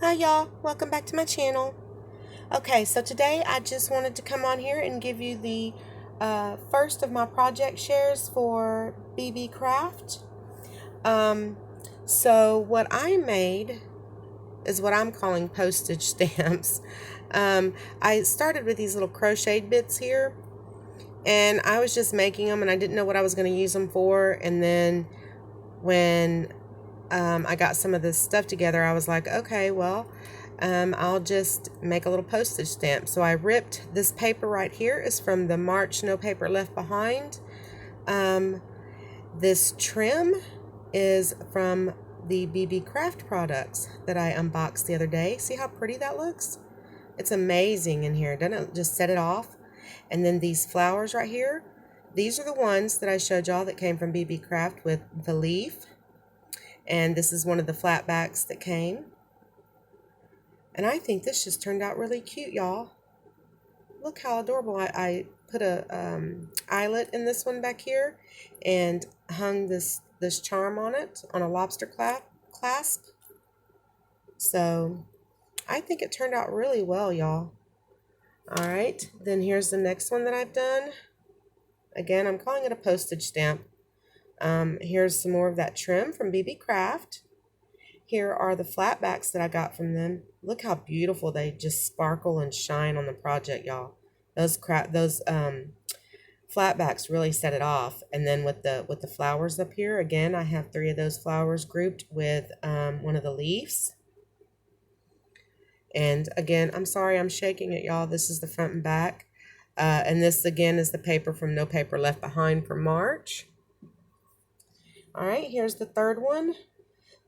Hi y'all, welcome back to my channel. Okay, so today I just wanted to come on here and give you the first of my project shares for Beebeecraft. Um, so what I made is what I'm calling postage stamps. I started with these little crocheted bits here, and I was just making them and I didn't know what I was going to use them for, and then when I got some of this stuff together, I was like, okay, well, I'll just make a little postage stamp. So I ripped this paper right here. Is from the March No Paper Left Behind. This trim is from the Beebeecraft products that I unboxed the other day. See how pretty that looks? It's amazing in here. Doesn't it just set it off? And then these flowers right here, these are the ones that I showed y'all that came from Beebeecraft with the leaf. And this is one of the flat backs that came. And I think this just turned out really cute, y'all. Look how adorable. I put a eyelet in this one back here and hung this charm on it on a lobster clasp. So I think it turned out really well, y'all. All right, then here's the next one that I've done. Again, I'm calling it a postage stamp. Here's some more of that trim from Beebeecraft. Here are the flat backs that I got from them. Look how beautiful they just sparkle and shine on the project, y'all. Those flat backs really set it off. And then with the flowers up here, again, I have 3 of those flowers grouped with one of the leaves. And again, I'm sorry, I'm shaking it, y'all. This is the front and back. And this again is the paper from No Paper Left Behind for March. All right, here's the third one.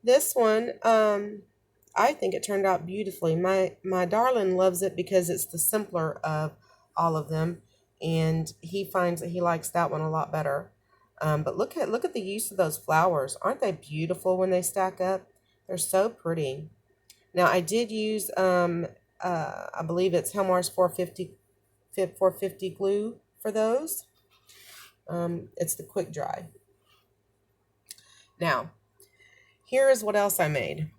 This one, I think it turned out beautifully. My darling loves it because it's the simpler of all of them, and he finds that he likes that one a lot better. But look at the use of those flowers. Aren't they beautiful when they stack up? They're so pretty. Now I did use I believe it's Helmar's 450 glue for those. It's the quick dry. Now, here is what else I made.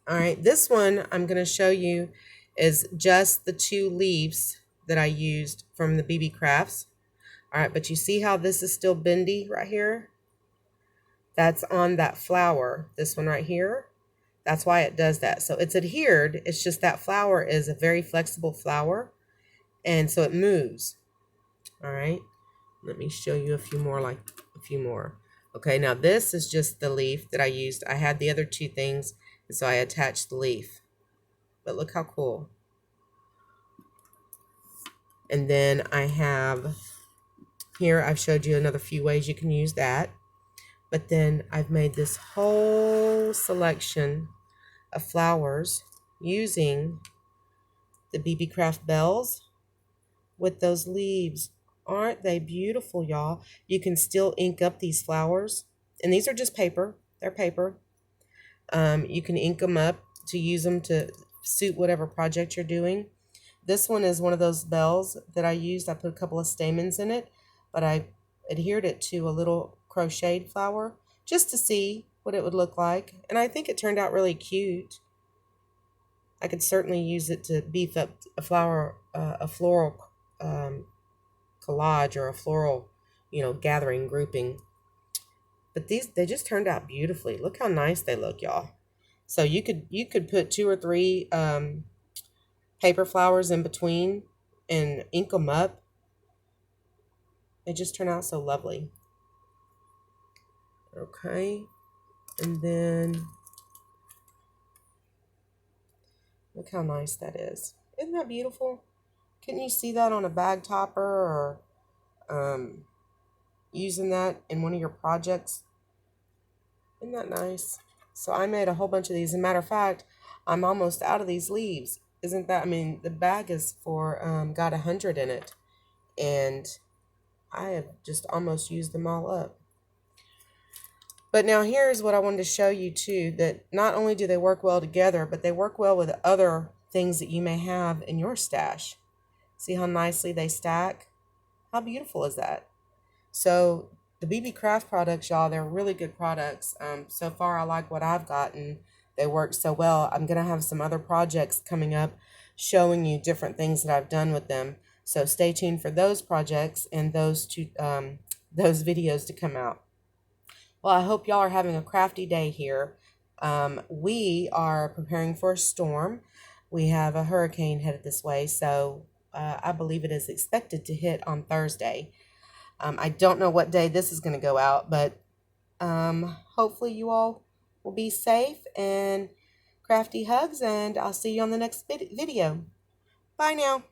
All right, this one I'm going to show you is just the 2 leaves that I used from the Beebeecrafts. All right, but you see how this is still bendy right here? That's on that flower, this one right here. That's why it does that. So it's adhered. It's just that flower is a very flexible flower, and so it moves. All right, let me show you a few more. Okay, now this is just the leaf that I used. I had the other 2 things, and so I attached the leaf. But look how cool. And then I have here, I've showed you another few ways you can use that. But then I've made this whole selection of flowers using the Beebeecraft bells with those leaves. Aren't they beautiful, y'all? You can still ink up these flowers. And these are just paper. They're paper. You can ink them up to use them to suit whatever project you're doing. This one is one of those bells that I used. I put a couple of stamens in it, but I adhered it to a little crocheted flower just to see what it would look like. And I think it turned out really cute. I could certainly use it to beef up a floral collage or a floral, gathering grouping. But they just turned out beautifully. Look how nice they look, y'all. So you could put 2 or 3 paper flowers in between and ink them up. They just turn out so lovely. Okay, and then look how nice that is. Isn't that beautiful? Couldn't you see that on a bag topper or using that in one of your projects? Isn't that nice? So I made a whole bunch of these. As a matter of fact, I'm almost out of these leaves. Isn't that, I mean, the bag is for, got 100 in it. And I have just almost used them all up. But now here's what I wanted to show you too, that not only do they work well together, but they work well with other things that you may have in your stash. See how nicely they stack? How beautiful is that? So the Beebeecraft products, y'all, they're really good products. So far I like what I've gotten. They work so well. I'm going to have some other projects coming up showing you different things that I've done with them. So stay tuned for those projects and those those videos to come out. Well, I hope y'all are having a crafty day here. We are preparing for a storm. We have a hurricane headed this way, so I believe it is expected to hit on Thursday. I don't know what day this is going to go out, but hopefully you all will be safe, and crafty hugs, and I'll see you on the next video. Bye now.